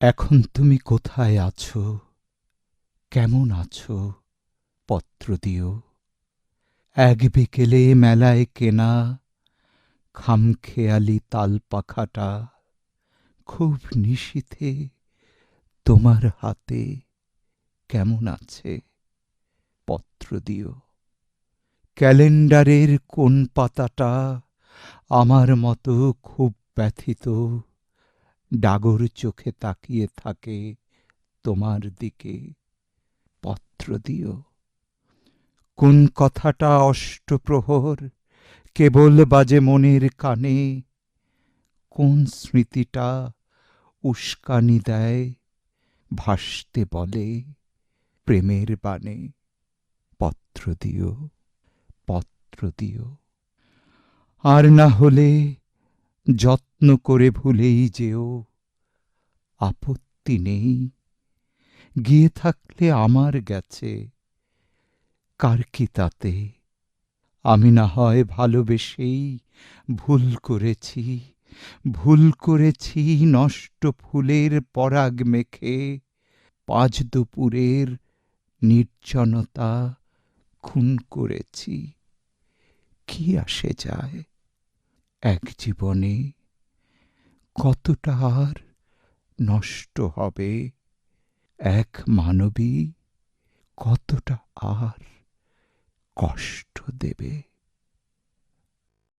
এখন তুমি কোথায় আছো, কেমন আছো, পত্র দিও। এক বিকেলে মেলায় কেনা খামখেয়ালি তালপাখাটা খুব নিশীথে তোমার হাতে কেমন আছে, পত্র দিও। ক্যালেন্ডারের কোন পাতাটা আমার মতো খুব ব্যথিত ডাগর চোখে তাকিয়ে থাকে তোমার দিকে, পত্র দিও। কোন কথাটা অষ্টপ্রহর কেবল বাজে মনের কানে, কোন স্মৃতিটা উস্কানি দেয় ভাসতে বলে প্রেমের বাণে, পত্র দিও, পত্র দিও। আর না হলে যত্ন করে ভুলেই যেও, আপত্তি নেই, গিয়ে থাকলে আমার গেছে, কার কি তাতে। আমি না হয় ভালোবেসেই ভুল করেছি, ভুল করেছি নষ্ট ফুলের পরাগ মেখে, পাঁচ দুপুরের নির্জনতা খুন করেছি। কি আসে যায়, এক জীবনে কতটা আর নষ্ট হবে, এক মানবী কতটা আর কষ্ট দেবে।